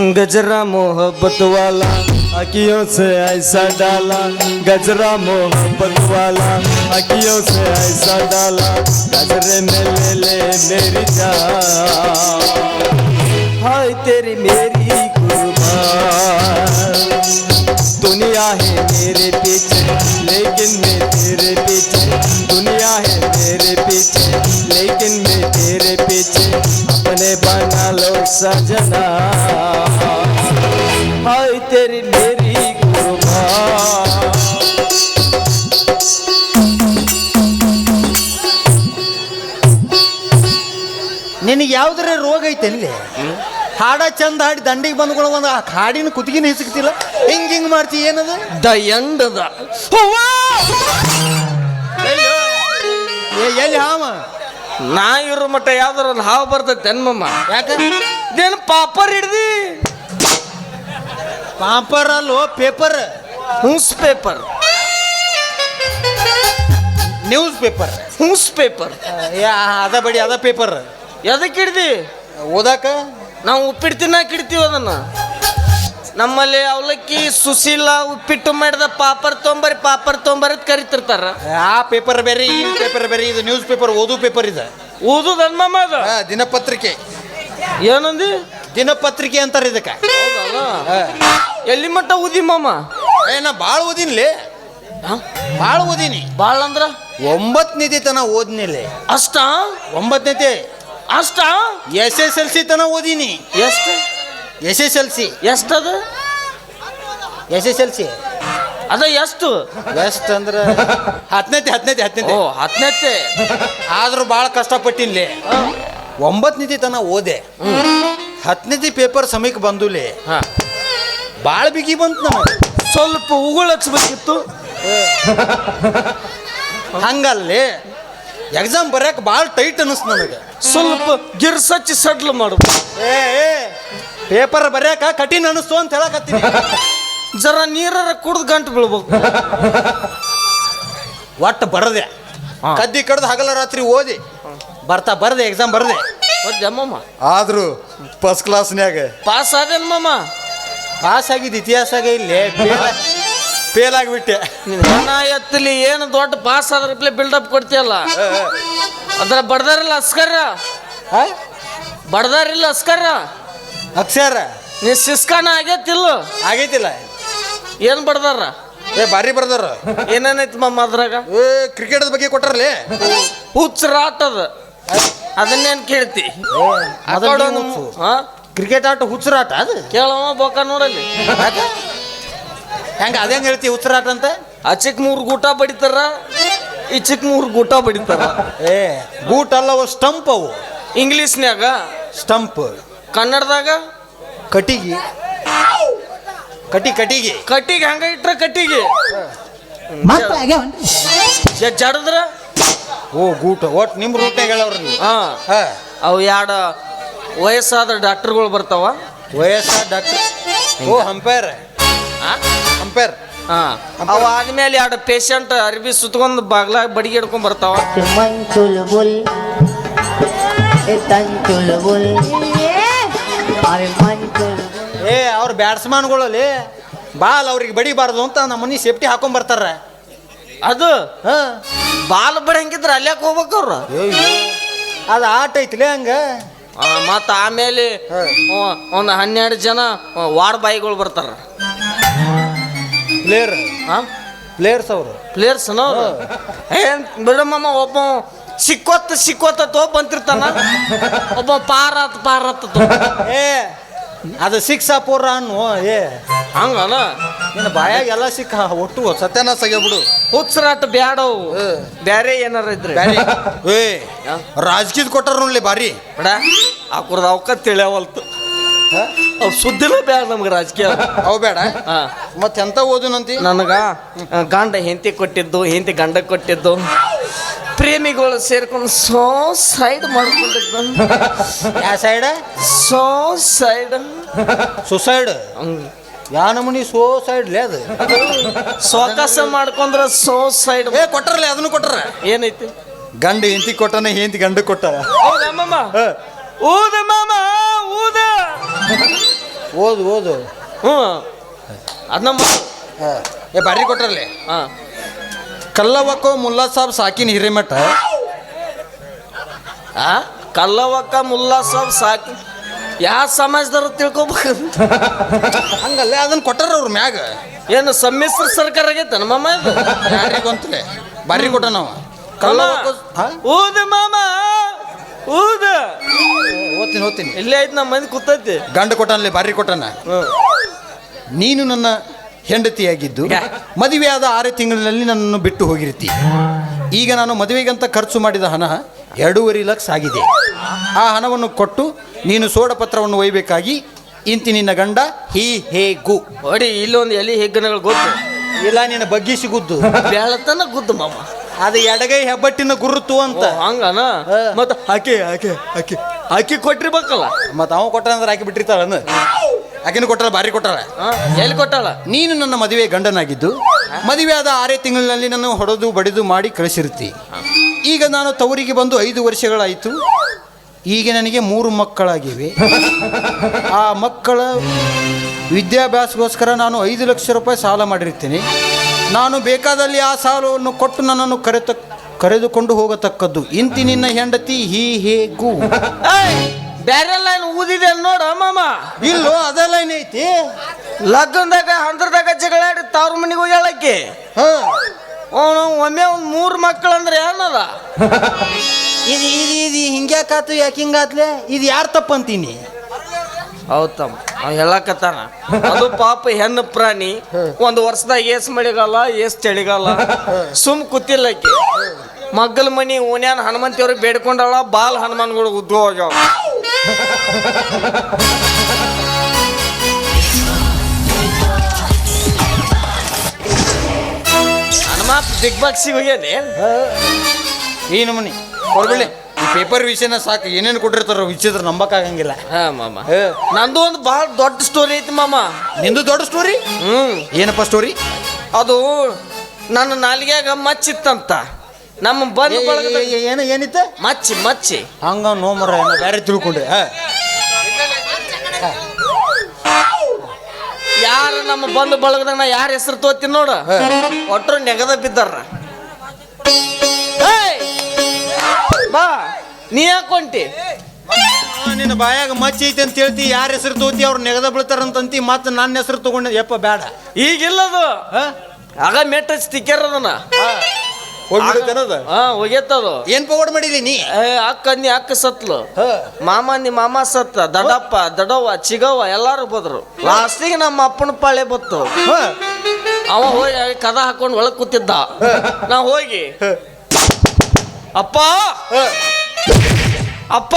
गजरा मोहब्बत वाला अखियों से ऐसा डाला, गजरा मोहब्बत वाला अखियों से ऐसा डाला, गजरे में ले ले मेरी जान, हाय तेरी मेरी कुर्बान। दुनिया है मेरे पीछे लेकिन मैं तेरे पीछे, दुनिया है मेरे पीछे लेकिन मैं तेरे पीछे, अपने बना लो सजना, हाय तेरी मेरी कुर्बान। ನಿನಗೆ ಯಾವ್ದಾರ ರೋಗ ಐತೆ ಅಲ್ಲಿ? ಹಾಡ ಚಂದ ಹಾಡಿ ದಂಡಿಗೆ ಬಂದ್ಕೊಳ್ಳೋ ಒಂದು ಹಾಡಿನ ಕುತ್ತಿಗೆನ ಹಿಸುಕ್ತಿಲ್ಲ, ಹಿಂಗ್ ಮಾಡ್ತಿ ಏನದು? ದ ಎಂಡ್ ದ ಎಲ್ಲಿ ಹಾವ ನಾ ಇರೋ ಮಟ್ಟ ಯಾವ್ದಾರ ಒಂದು ಹಾವು ಬರ್ತೈತೆ ಅನ್ಮಮ್ಮ. ಯಾಕ ಇದೇನು ಪಾಪರ್ ಹಿಡ್ದಿ? ಪಾಪರ್ ಅಲ್ಲೋ paper, news paper, news paper, news paper. ಅದ ಬಡಿ ಅದ ಪೇಪರ್ ಎದಕ್ಕೆ ಹಿಡ್ದಿ? ಓದಾಕ ನಾವು ಉಪ್ಪಿಟ್ಟು ತಿನ್ನಕ್ಕೆ ಇಡ್ತೀವಿ ಅದನ್ನ. ನಮ್ಮಲ್ಲಿ ಅವಲಕ್ಕಿ ಸುಶೀಲ ಉಪ್ಪಿಟ್ಟು ಮಾಡಿದ ಪಾಪರ್ ತೊಂಬರಿ ಪಾಪರ್ ತೊಂಬರಿ ಕರಿತಿರ್ತಾರ. ಆ ಪೇಪರ್ ಬೇರೆ ಈ ಪೇಪರ್ ಬೇರೆ, ಇದು ನ್ಯೂಸ್ ಪೇಪರ್ ಓದು ಪೇಪರ್ ಇದೆ. ಓದುದು ಅನ್ಮಮ್ಮ ಅದ ದಿನಪತ್ರಿಕೆ. ಏನಂದಿ? ದಿನಪತ್ರಿಕೆ ಅಂತಾರೆ ಇದಕ್ಕೆ. ಎಲ್ಲಿ ಮಟ್ಟ ಓದಿ ಮಾಮ? ನಾ ಭಾಳ ಓದಿನ್ಲಿ, ಭಾಳ ಓದಿನಿ. ಭಾಳ ಅಂದ್ರ 9ನೇತಿ ತನ ಓದಿನಿಲ್ಲ. ಅಷ್ಟ? 9ನೇತಿ ಅಷ್ಟ? SSLC ತನ ಓದಿನಿ. ಎಷ್ಟು? SSLC ಎಷ್ಟದ? SSLC ಅದ ಎಷ್ಟು? ಎಷ್ಟು ಅಂದ್ರೆ 10ನೇತಿ. ಓ 10ನೇತೆ. ಆದ್ರೂ ಭಾಳ ಕಷ್ಟಪಟ್ಟಿನ್ಲಿ. 9ನೇತಿ ತನ ಓದೆ. 10ನೇತಿ ಪೇಪರ್ ಸಮಯಕ್ಕೆ ಬಂದುಲಿ, ಭಾಳ ಬಿಗಿ ಬಂತು ನಮಗೆ. ಸ್ವಲ್ಪ ಉಗುಳು ಹಚ್ಬೇಕಿತ್ತು. ಹಂಗಲ್ಲಿ ಎಕ್ಸಾಮ್ ಬರ್ಯಾಕ ಭಾಳ ಟೈಟ್ ಅನಿಸ್ತು ನನಗೆ. ಸ್ವಲ್ಪ ಗಿರ್ಸಚ್ಚಿ ಸಡ್ಲು ಮಾಡ್ಬೇಕು. ಪೇಪರ್ ಬರ್ಯಾಕ ಕಠಿಣ ಅನಿಸ್ತು ಅಂತ ಹೇಳಕತ್ತೀನಿ. ಜರ ನೀರಾರ ಕುಡ್ದು ಗಂಟು ಬೀಳ್ಬೇಕು. ಒಟ್ಟು ಬರದೆ ಕದ್ದಿ ಕಡ್ದು ಹಗಲ ರಾತ್ರಿ ಓದಿ ಬರದೆ ಎಕ್ಸಾಮ್ ಬರದೆ. ಅಮ್ಮಮ್ಮ ಆದ್ರೂ ಫಸ್ಟ್ ಕ್ಲಾಸ್ನ್ಯಾಗ ಪಾಸ್ ಆದೇನ್ ಮಾಮ? ಪಾಸ್ ಆಗಿದ್ದು ಇತಿಹಾಸಾಗ ಇಲ್ಲಿ ಫೇಲ್ ಆಗಿಬಿಟ್ಟೆ. ಹಣ ಎತ್ತಲಿ ಏನು ದೊಡ್ಡ ಪಾಸ್ ಆದ್ರಪ್ಲೆ ಬಿಲ್ಡಪ್ ಕೊಡ್ತೀಯಲ್ಲ. ಅದ್ರ ಬಡ್ದಾರಿಲ್ಲ ಅಸ್ಕರ, ಬಡ್ದಾರಿಲ್ಲ ಅಸ್ಕರ ಅಕ್ಷರ ನೀ ಸಿಸ್ಕಾನ ಆಗೈತಿಲ್ಲ? ಆಗೈತಿಲ್ಲ. ಏನ್ ಬಡ್ದಾರ? ಭಾರಿ ಬರ್ದಾರ. ಏನೇನೈತಿ ಮಾಮ ಅದ್ರಾಗ? ಕ್ರಿಕೆಟ್ ಬಗ್ಗೆ ಕೊಟ್ಟಾರಲಿ, ಹುಚ್ಚರಾಟದ. ಅದನ್ನೇನ್ ಕೇಳ್ತಿ? ಕ್ರಿಕೆಟ್ ಆಟ ಹುಚ್ಚರಾಟ ಅದು. ಕೇಳವ ಬೋಕ ನೋಡಲ್ಲಿ. ಹೆಂಗ ಅದೇಂಗ ಹೇಳ್ತಿ ಹುಚ್ಚರಾಟ ಅಂತ? ಆ ಚಿಕ್ಕ 3 ಗೂಟ ಬಡಿತಾರ, ಈ ಚಿಕ್ಕ 3 ಗೂಟ ಬಡಿತಾರ. ಗೂಟ್ ಅಲ್ಲವು ಸ್ಟಂಪ್, ಅವು ಇಂಗ್ಲೀಷ್ನ್ಯಾಗ ಸ್ಟಂಪ್, ಕನ್ನಡದಾಗ ಕಟಿಗಿ. ಕಟಿಗಿ ಕಟ್ಟಿಗೆ ಹಂಗ ಇಟ್ರ ಕಟ್ಟಿಗೆ ಜಡದ್ರ ಗೂಟ. ಒಟ್ಟು ನಿಮ್ಮ ರೂಟ್ನಾಗ ಹೇಳವ್ರಿ. ಅವು 2 ವಯಸ್ಸಾದ ಡಾಕ್ಟರ್ಗಳು ಬರ್ತಾವ. ವಯಸ್ಸಾದ ಡಾಕ್ಟರ್? ಅಂಪೈರ್. ಅವು ಆದ್ಮೇಲೆ 2 ಪೇಷಂಟ್ ಅರ್ಬಿ ಸುತ್ಕೊಂಡ್ ಬಾಗ್ಲಾಗ ಬಡಿಗೆ ಹಿಡ್ಕೊಂಡ್ ಬರ್ತಾವ. ಅವ್ರ ಬ್ಯಾಟ್ಸ್ಮನ್ಗಳಲ್ಲಿ ಬಾಲ್ ಅವ್ರಿಗೆ ಬಡಿಬಾರ್ದು ಅಂತ ನಮ್ಮ ಮನೆ ಸೇಫ್ಟಿ ಹಾಕೊಂಡ್ ಬರ್ತಾರ. ಅದು ಬಾಲ್ ಬಡಂಗಿದ್ರ ಅಲ್ಯಾಕ ಹೋಗ್ಬೇಕ ಅವ್ರ? ಅದು ಆಟ ಐತಿಲೇ ಹಂಗ. ಮತ್ತ ಆಮೇಲೆ ಒಂದು 12 ಜನ ವಾರ್ಡ್ ಬಾಯಿಗಳು ಬರ್ತಾರ. ಪ್ಲೇಯರ್ಸ್ ಅವರು ಪ್ಲೇಯರ್ಸ್ ಏನ್ ಬಿಡಮ್ಮ. ಒಬ್ಬ ಸಿಕ್ಕೋತ್ತ ತೋಪ್ ಅಂತಿರ್ತಾನ, ಒಬ್ಬ ಪಾರತ್ ಅದು 6 4 ಅನ್ನು. ಹಂಗನ ನಿನ್ನ ಬಾಯಾಗ ಎಲ್ಲ ಸಿಕ್ಕ ಒಟ್ಟು ಸತ್ಯಾನಾಶ ಆಗ್ಯಾಬಿಡು. ಹುಚ್ಚರಾಟ ಬ್ಯಾಡವು, ಬ್ಯಾರೆ ಏನಾರ ಇದ್ರೆ. ರಾಜಕೀಯದ ಕೊಟ್ಟಾರ ನೋಡ್ಲಿ ಭಾರಿ ಬೇಡ. ಹಾಕುರ್ದ ಅವಕ್ಕ ತಿಳಿಯವಲ್ತು. ಅವ್ ಸುದ್ದಿಲ್ಲ ಬ್ಯಾಡ ನಮ್ಗೆ ರಾಜಕೀಯ. ಅವು ಬೇಡ. ಮತ್ತೆ ಎಂತ ಓದುನಂತಿ? ನನಗ ಗಂಡ ಹೆಂಡತಿ ಕೊಟ್ಟಿದ್ದು, ಹೆಂಡತಿ ಗಂಡ ಕೊಟ್ಟಿದ್ದು, ಪ್ರೇಮಿಗಳು ಸೇರ್ಕೊಂಡು ಸೈಡ್ ಮಾಡ್ಕೊಂಡಿದ್ದು. ಯಾವ ಸೈಡ್? ಸುಸೈಡ್. ಯಾ ನಮೂನಿ ಸೈಡ್ಲೇ ಅದು? ಸ್ವಕಾಸ ಮಾಡ್ಕೊಂಡ್ರ ಸೈಡ್ ಕೊಟ್ಟಾರಲ್ಲ, ಅದನ್ನು ಕೊಟ್ಟಾರ. ಏನೈತಿ? ಗಂಡ ಹೆಂಡತಿ ಕೊಟ್ಟಾನ, ಹೆಂಡತಿ ಗಂಡ ಕೊಟ್ಟಾರ. ಊದ ಮಾಮ ಊದ. ಓದು ಓದು. ಹ್ಞೂ ಅದನ್ನ ಏ ಬಾರಿ ಕೊಟ್ರಲ್ಲಿ. ಹಾಂ ಕಲ್ಲವಕ್ಕೋ ಮುಲ್ಲಾ ಸಾಬ್ ಸಾಕಿನ ಹಿರೇಮಠ. ಕಲ್ಲವಕ್ಕ ಮುಲ್ಲಾ ಸಾಬ್ ಸಾಕಿ ಯಾವ ಸಮಾಜದವ್ರು ತಿಳ್ಕೊಬೇಕು. ಹಂಗಲ್ಲ ಅದನ್ನ ಕೊಟ್ಟಾರ ಅವ್ರ ಮ್ಯಾಗ. ಏನು ಸಮ್ಮಿಶ್ರ ಸರ್ಕಾರ ಆಗೈತೆ ನಮ್ಮಮ್ಮ ಇದು ಯಾರಿಗೊಂತಲೇ ಬಾರಿ ಕೊಟ್ಟ ನಾವು. ಕಲ್ಲವಕ್ಕೋ ಊದ ಮಾಮ ಊದ. ಓದ್ತೀನಿ ಇಲ್ಲೇ ಐತಿ ನಮ್ಮ ಮಂದಿ ಕೂತೈತಿ. ಗಂಡ ಕೊಟ್ಟನಲ್ಲಿ ಬಾರಿ ಕೊಟ್ಟನ. ನೀನು ನನ್ನ ಹೆಂಡತಿಯಾಗಿದ್ದು ಮದುವೆಯಾದ 6 ತಿಂಗಳಿನಲ್ಲಿ ನನ್ನನ್ನು ಬಿಟ್ಟು ಹೋಗಿರ್ತಿ. ಈಗ ನಾನು ಮದುವೆಗಂತ ಖರ್ಚು ಮಾಡಿದ ಹಣ 2.5 ಲಕ್ಷ ಆಗಿದೆ. ಆ ಹಣವನ್ನು ಕೊಟ್ಟು ನೀನು ಸೋಡ ಪತ್ರವನ್ನು ಒಯ್ಯಬೇಕಾಗಿ ಇಂತಿ ನಿನ್ನ ಗಂಡ ಹೇಗೂ. ನೋಡಿ ಇಲ್ಲೊಂದು ಎಲಿ ಹೆಗ್ಗನಗಳು ಗೊತ್ತು ಇಲ್ಲ ನಿನ್ನ ಬಗ್ಗೆ ಸಿಗುದ್ದು ಬೆಳತನ ಗುದ್ದು ಮಾಮ. ಅದು ಎಡಗೈ ಹೆಬ್ಬಟ್ಟಿನ ಗುರುತು ಅಂತ. ಹಂಗನ ಮತ್ತ ಆಕಿ ಕೊಟ್ಟಿರ್ಬೇಕಲ್ಲ. ಮತ್ತು ಅವ ಕೊಟ್ಟ ಅಂದ್ರೆ ಆಕಿ ಬಿಟ್ಟಿರ್ತಾಳ. ಆಕಿನ ಕೊಟ್ಟಾಳ ಬಾರಿ ಕೊಟ್ಟಾಳ. ಎಲ್ಲಿ ಕೊಟ್ಟಾಳ? ನೀನು ನನ್ನ ಮದುವೆ ಗಂಡನಾಗಿದ್ದು ಮದುವೆಯಾದ 6 ತಿಂಗಳಿನಲ್ಲಿ ನನ್ನ ಹೊಡೆದು ಬಡಿದು ಮಾಡಿ ಕಳಿಸಿರುತ್ತಿ. ಈಗ ನಾನು ತವರಿಗೆ ಬಂದು 5 ವರ್ಷಗಳಾಯಿತು. ಈಗ ನನಗೆ 3 ಮಕ್ಕಳಾಗಿವೆ. ಆ ಮಕ್ಕಳ ವಿದ್ಯಾಭ್ಯಾಸಗೋಸ್ಕರ ನಾನು 5 ಲಕ್ಷ ರೂಪಾಯಿ ಸಾಲ ಮಾಡಿರ್ತೇನೆ. ನಾನು ಬೇಕಾದಲ್ಲಿ ಆ ಸಾಲವನ್ನು ಕೊಟ್ಟು ನನ್ನನ್ನು ಕರೆದುಕೊಂಡು ಹೋಗತಕ್ಕದ್ದು. ಇಂತಿ ನಿನ್ನ ಹೆಂಡತಿ ಹೇಗೂ. ಬೇರೆ ಲೈನ್ ಊದಿದೆ ನೋಡ ಮಾಮ. ಇಲ್ಲೋ ಅದೆಲ್ಲ ಏನೈತಿ. ಲಗ್ನದಾಗ ಹಂದ್ರದಾಗ ಜಗಳಾಡಿ ತವ್ರ ಮನೆಗೆ ಹೋಗ್ಯಾಳಕ್ಕೆ. ಒಮ್ಮೆ ಒಂದು 3 ಮಕ್ಕಳು ಅಂದ್ರೆ ಏನದ ಇದು ಇದು ಇದು ಹಿಂಗ್ಯಾಕಾತು ಯಾಕೆ ಹಿಂಗಾತ್ಲೆ. ಇದು ಯಾರು ತಪ್ಪಂತೀನಿ. ಹೌದಮ್ಮ ಅವ್ ಹೇಳಕತ್ತಾನ. ಅದು ಪಾಪ ಹೆಣ್ಣು ಪ್ರಾಣಿ. 1 ವರ್ಷದಾಗ ಏಸ್ ಮಳೆಗಾಲ ಏಸ್ ಚಳಿಗಾಲ ಸುಮ್ ಕೂತಿಲ್ಲಕ್ಕೆ. ಮಗ್ಗಲ ಮನಿ ಓನ್ಯಾನ ಹನುಮಂತಿಯವ್ರಿಗೆ ಬೇಡ್ಕೊಂಡಾಳ. ಬಾಲ್ ಹನುಮಾನ್ಗಳು ಉದ್ದು ಹೋಗ್ಯಾವ. ಹನುಮಾನ್ ಬಿಗ್ ಬಾಕ್ಸಿಗೆ ಹೋಗ್ಯಾನೆ. ಈ ನಮನಿ ಕೊಡ್ಬಿಡಿ. ಈ ಪೇಪರ್ ವಿಷಯನ ಸಾಕು. ಏನೇನು ಕೊಟ್ಟಿರ್ತಾರ ವಿಚಿತ್ರ ನಂಬಕ್ಕಾಗಂಗಿಲ್ಲ. ಹಾ ಮಾಮ ನಂದು ಒಂದು ಬಹಳ ದೊಡ್ಡ ಸ್ಟೋರಿ ಐತಿ ಮಾಮ. ನಿಂದು ದೊಡ್ಡ ಸ್ಟೋರಿ? ಏನಪ್ಪ ಸ್ಟೋರಿ? ಅದು ನನ್ನ ನಾಲಿಗ್ಯಾಗ ಮಚ್ಚಿತ್ತಂತ. ನಮ್ಮ ಬಂದು ಬಳಗದ ಏನಿತ್ತ? ಮಚ್ಚಿ ಹಂಗ ನೋಮರ ಬೇರೆ ತಿಳ್ಕೊಂಡೆ. ಯಾರು ನಮ್ಮ ಬಂದು ಬಳಗದಾಗ ನಾ ಯಾರ ಹೆಸರು ತೋತೀನಿ ನೋಡು. ಒಟ್ಟರು ನೆಗದ ಬಿದ್ದಾರ. ಬಾ ನೀ ಯಾಕೊಂಟಿ? ನಿನ್ನ ಬಾಯಾಗ ಮಚ್ಚಿ ಐತಿ ಅಂತ ಹೇಳ್ತಿ. ಯಾರ ಹೆಸರು ತೋತಿ ಅವ್ರು ನೆಗದ ಬೀಳ್ತಾರಂತಂತಿ. ಮತ್ತೆ ನನ್ನ ಹೆಸರು ತಗೊಂಡೆ. ಯಪ್ಪ ಬೇಡ ಈಗಿಲ್ಲದು. ಆಗ ಮೆಟ್ಟ ಸ್ಟಿಕ್ಕರ್ ಅದನ್ನ ಹೋಗ್ಯತ್ತದು. ಏನ್ ಪಗೋಡ್ ಮಾಡಿದಿ ನೀ? ಅಕ್ಕ ಸತ್ಲು. ಮಾಮ ಸತ್ತ. ದಡಪ್ಪ ದಡವ್ವ ಚಿಗವ್ವ ಎಲ್ಲಾರು ಬದ್ರು. ಲಾಸ್ಟಿಗೆ ನಮ್ಮ ಅಪ್ಪನ ಪಾಳೆ ಬತ್ತು. ಅವ ಹೋಗಿ ಕದ ಹಾಕೊಂಡು ಒಳಗ್ ಕೂತಿದ್ದ. ನಾ ಹೋಗಿ ಅಪ್ಪ ಅಪ್ಪ.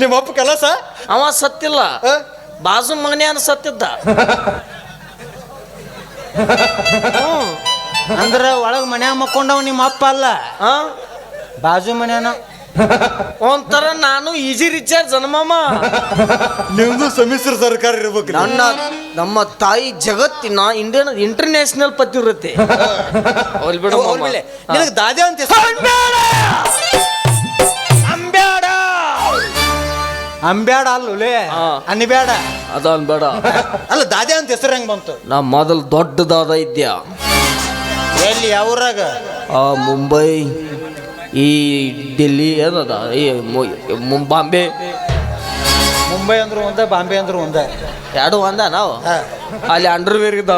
ನಿಮ್ಮ ಅಪ್ಪ ಕೆಲಸ ಅವ ಸತ್ತಿಲ್ಲ. ಬಾಜು ಮಗನ್ಯಾನ ಸತ್ತಿದ್ದ. ಅಂದ್ರ ಒಳಗ್ ಮನ್ಯಾಗ ಮಕ್ಕೊಂಡವ್ ನಿಮ್ಮ ಅಪ್ಪ ಅಲ್ಲ. ಬಾಜು ಮನ್ಯಾನ ಒಂಥರ ನಾನು ಈಜಿ ರಿಚಾರ್ಜ್ ಜನಮಾಮ. ನಿಮ್ದು ಸಮ್ಮಿಶ್ರ ಸರ್ಕಾರ ಇರ್ಬೇಕು. ನಮ್ಮ ತಾಯಿ ಜಗತ್ತಿನ ಇಂಟರ್ನ್ಯಾಷನಲ್ ಪತಿವ್ರತೆ. ನಿನಗೆ ದಾದೆ ಅಂತ ಅಂಬ್ಯಾಡ ಅಲ್ಲೇ ಅನ್ಬೇಡ. ಅದ ಅನ್ಬೇಡ. ಅಲ್ಲ ದಾದೆ ಅಂತ ಹೆಸರು ಹೆಂಗ್ ಬಂತು? ನಾ ಮೊದಲು ದೊಡ್ಡದಾದ ಇದ್ಯಾ. ಎಲ್ಲಿ ಯಾವ್ರಾಗ? ಮುಂಬೈ ಈ ಡೆಲ್ಲಿ ಏನದ ಈ ಬಾಂಬೆ. ಮುಂಬೈ ಅಂದ್ರು ಒಂದ ಬಾಂಬೆ ಅಂದ್ರು ಒಂದ. ಎರಡು ಒಂದ. ನಾವು ಅಲ್ಲಿ ಅಂಡರ್ವೇರ್ ಇದ್ದೆ.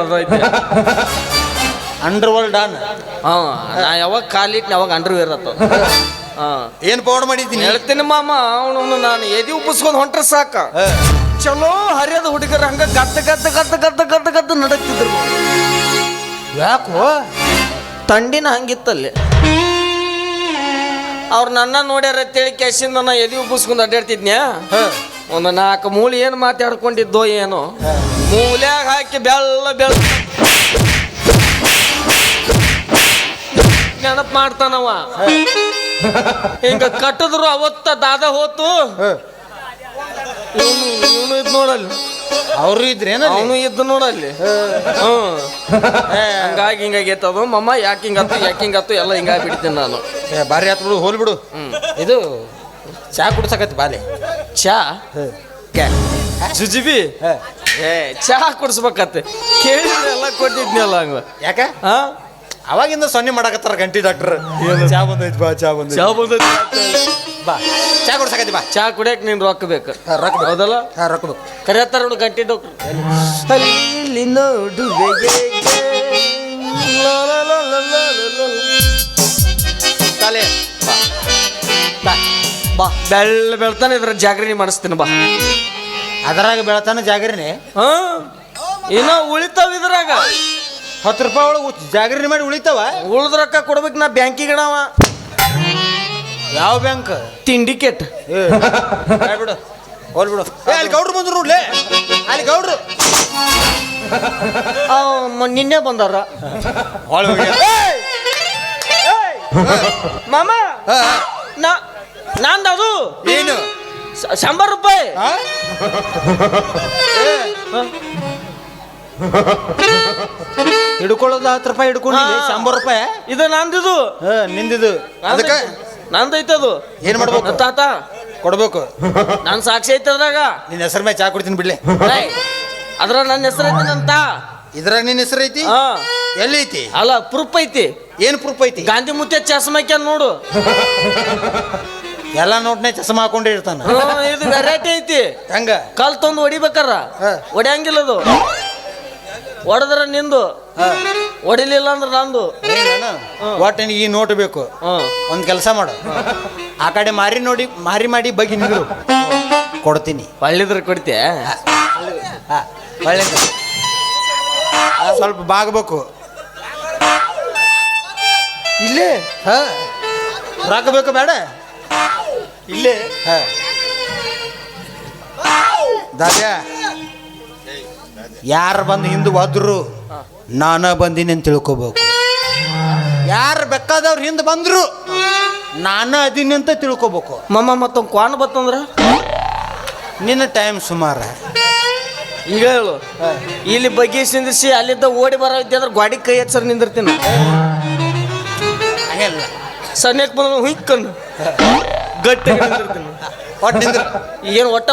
Under world Don. ನಾ ಯಾವಾಗ ಕಾಲಿಟ್ಟು ಯಾವಾಗ ಅಂಡರ್ವೇರ್ ಆತ. ಏನ್ ಪೌಡ್ ಮಾಡಿದ್ದೀನಿ ಹೇಳ್ತೀನಿ ಮಾಮ. ಅವನು ನಾನು ಎದಿ ಉಪ್ಪಿಸ್ಕೊಂಡು ಹೊಂಟ್ರೆ ಸಾಕ. ಚಲೋ ಹರಿಯದ ಹುಡುಗರ ಹಂಗ ಗದ್ದ ನಡಕ್ತಿದ್ರು. ಯಾಕೋ? ತಂಡಿನ ಹಂಗಿತ್ತಲ್ಲಿ. ಅವ್ರು ನನ್ನ ನೋಡ್ಯಾರ ಅಂತೇಳಿ ಕ್ಯಾಶಿಂದ ನಾ ಎದಿ ಉಬ್ಬಿಸ್ಕೊಂಡು ಅಡ್ಡಾಡ್ತಿದ್ನ್ಯಾ. ಒಂದು 4 ಮೂಲೆ ಏನು ಮಾತಾಡ್ಕೊಂಡಿದ್ದೋ ಏನೋ. ಮೂಲ್ಯಾಗ ಹಾಕಿ ಬೆಳ್ಳ ನೆನಪು ಮಾಡ್ತಾನವ. ಹಿಂಗ ಕಟ್ಟಿದ್ರು ಅವತ್ತ ದಾದ ಹೋತು. ಇವನು ಇದ್ ನೋಡಲ್ಲಿ. ಅವರು ಇದ್ರೇನ? ಅವನು ಇದ್ದು ನೋಡಲ್ಲಿ. ಹಂಗಾಗಿ ಹಿಂಗಾಗೈತದು ಮಮ್ಮ. ಯಾಕಿಂಗತ್ತು ಎಲ್ಲ ಹಿಂಗಾಗಿ ಬಿಡ್ತೀನಿ ನಾನು. ಬಾರಿ ಆತ್ ಬಿಡು, ಹೋಲ್ ಬಿಡು. ಇದು ಚಾ ಕುಡ್ಸಕತ್ತಿ ಬಾಲೆ. ಚಾ ಜುಜಿಬಿ ಏ ಚಹಾ ಕುಡಿಸ್ಬೇಕತ್ತೆ ಕೇಳಿದ್ರೆ ಎಲ್ಲ ಕೊಟ್ಟಿದ್ನಲ್ಲ ಹಂಗ ಯಾಕ ಹಾ ಅವಾಗಿಂದ ಸೊನ್ನೆ ಮಾಡಕತ್ತಾರ ಗಂಟಿ ಡಾಕ್ಟರ್ ಚಾ ಬಂದೈತಿ ಬಾ ಚಾ ಬಂದೈತಿ ಚಹಾ ಬಂದೈತಿ ಬಾ ಚಾ ಕೊಡ್ಸಕತ್ತಿ ಬಾ ಚಹಾ ಕುಡಿಯಕ್ ನೀನ್ ರೊಕ್ಕ ಬೇಕು ರೊಕ್ಕ ಬೇಕು. ಹೌದಲ್ಲ ರೊಕ್ಕ ಬೇಕು. ಕರೆಯತ್ತಾರ ನೋಡಿ ಗಂಟಿ ಡಾಕ್ಟರ್ ಅಲ್ಲಿ ನೋಡುವೆಗೆ ತಾಲೆ ಬಾ ಬೆಳ್ಳ ಬೆಳ್ತಾನೆ ಇದ್ರ ಜಾಗರಣೆ ಮಾಡಿಸ್ತೀನಿ ಬಾ ಅದರಾಗ ಬೆಳತಾನ ಜಾಗರಣೆ ಹಾ ಏನೋ ಉಳಿತಾವ ಇದ್ರಾಗ 10 ರೂಪಾಯಿ ಒಳಗೆ ಜಾಗರಣೆ ಮಾಡಿ ಉಳಿತಾವ ಉಳ್ದ ರೊಕ್ಕ ಕೊಡ್ಬೇಕು ನಾ ಬ್ಯಾಂಕಿಗೆ ಇಡವ ಯಾವ ಬ್ಯಾಂಕ್ ತಿಂಡಿಕೇಟ್ ಬಿಡು ಹೋಲ್ ಬಿಡು ಅಲ್ಲಿ ಗೌಡ್ರು ಬಂದ್ರು ನೋಡ್ಲೆ ಅಲ್ಲಿ ಗೌಡ್ರು ನಿನ್ನೆ ಬಂದಾರ ಹೊಳ್ ಹೋಗಿ ಮಾಮ ನಂದು ಅದು ಏನು 100 ರೂಪಾಯಿ ಆ? ಹಿಡ್ಕೊಳ್ಳೋದು 10 ರೂಪಾಯಿ ಹಿಡ್ಕೊಂಡಿದ್ದೆ 100 ರೂಪಾಯಿ ಇದು ನಂದಿದು ನಿಂದಿದು ಅದಕ್ಕೆ ನಂದೈತದು ಏನ್ ಮಾಡ್ಬೇಕು ತಾತ ಕೊಡ್ಬೇಕು ನನ್ ಸಾಕ್ಷಿ ಐತೆ ಅದ್ರಾಗ ನಿನ್ನ ಹೆಸರು ಮೇಲೆ ಚಾ ಕೊಡ್ತೀನಿ ಬಿಡ್ಲಿ ಏಯ್, ಅದ್ರ ನನ್ನ ಹೆಸರು ಐತೇನಂತ ಇದ್ರಾಗ ನಿನ್ನ ಹೆಸರು ಐತಿ ಹಾ ಎಲ್ಲಿ ಐತಿ ಅಲ್ಲ ಪ್ರೂಫ್ ಐತಿ ಏನ್ ಪ್ರೂಫ್ ಐತಿ ಗಾಂಧಿ ಮುತ್ತೆ ಚಸ್ಮಕ್ಕೆ ನೋಡು ಎಲ್ಲ ನೋಟ್ನೆ ಚಸ್ಮಾ ಹಾಕೊಂಡೇ ಇರ್ತಾನ ಇದು ವೆರೈಟಿ ಐತಿ ಹಂಗ ಕಲ್ ತಂದು ಹೊಡಿಬೇಕಾರ ಹಾ. ಹೊಡ್ಯಾಂಗಿಲ್ಲ ಅದು ಹೊಡೆದ್ರ ನಿಂದು ಹೊಡಿಲಿಲ್ಲ ಅಂದ್ರೆ ನಂದು ಒಟ್ಟು ಈ ನೋಟ್ ಬೇಕು ಒಂದ್ ಕೆಲಸ ಮಾಡು ಆ ಕಡೆ ಮಾರಿ ಮಾಡಿ ಬಗ್ಗಿ ನಿಂದ್ರು ಕೊಡ್ತೀನಿ ಒಳ್ಳಿದ್ರ ಕೊಡ್ತೀಯ ಹಾ, ಒಳ್ಳೆದು. ಸ್ವಲ್ಪ ಬಾಗ್ಬೇಕು ಇಲ್ಲೇ ಹಾ ರೊಕ್ಕ ಬೇಕು ಬೇಡ ಇಲ್ಲೇ ಹಾ ದಾದ್ಯಾ ಯಾರು ಬಂದು ಹಿಂದೆ ಹೋದ್ರು ನಾನ ಬಂದೀನಿ ಅಂತ ತಿಳ್ಕೊಬೇಕು ಯಾರು ಬೇಕಾದವ್ರು ಹಿಂದೆ ಬಂದ್ರು ನಾನ ಅದೀನಿ ಅಂತ ತಿಳ್ಕೊಬೇಕು ಮಮ್ಮ ಮತ್ತೊಂದು ಕ್ವಾನ್ ಬತ್ತಂದ್ರ ನಿನ್ನ ಟೈಮ್ ಸುಮಾರ ಈಗ ಹೇಳು ಇಲ್ಲಿ ಬಗ್ಗೆ ಸಿಂದಿಸಿ ಅಲ್ಲಿದ್ದ ಓಡಿ ಬರೋ ಇದ್ದಂದ್ರೆ ಗಾಡಿ ಕೈ ಹಚ್ಚರ್ ನಿಂದಿರ್ತೀನಿ ಹಂಗಲ್ಲ ಸನ್ಯಕ್ ಬಂದ ಹುಯ್ಕನ್ನು ಗಟ್ಟಿ ನಿಂದಿರ್ತೀನಿ ಒಟ್ಟು ನಿಂದ್ರು ಏನು ಒಟ್ಟ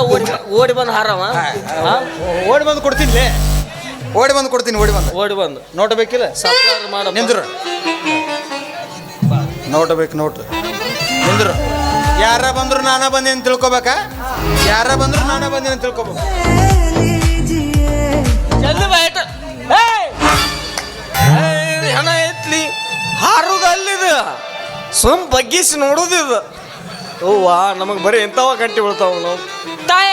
ಓಡಿ ಬಂದು ಹಾರವ ಓಡಿ ಬಂದು ಕೊಡ್ತೀನಿ ಓಡಿ ಬಂದು ಕೊಡ್ತೀನಿ ಓಡಿ ಬಂದು ನೋಟ್ ಬೇಕಿಲ್ಲ ಸಪ್ಲೈರ್ ಮಾಡ ನಿಂದ್ರು ನೋಟ್ ಬೇಕು ನೋಟ್ ನಿಂದ್ರು ಯಾರ ಬಂದ್ರು ನಾನ ಬಂದೆ ಅಂತ ತಿಳ್ಕೊಬೇಕಾ ಯಾರ ಬಂದ್ರು ನಾನ ಬಂದೆ ಅಂತ ತಿಳ್ಕೊಬೇಕು ಜಲ್ದಿ ಬೈಟ್ ಹಣ ಐತ್ಲಿ ಹಾರುದು ಅಲ್ಲಿದು ಸುಮ್ ಬಗ್ಗಿಸಿ ನೋಡುದು ಇದು ಅವ್ವಾ ನಮಗೆ ಬರೀ ಎಂಥವ ಗಂಟೆ ಬೀಳ್ತಾವ ನಾವು ತಾಯ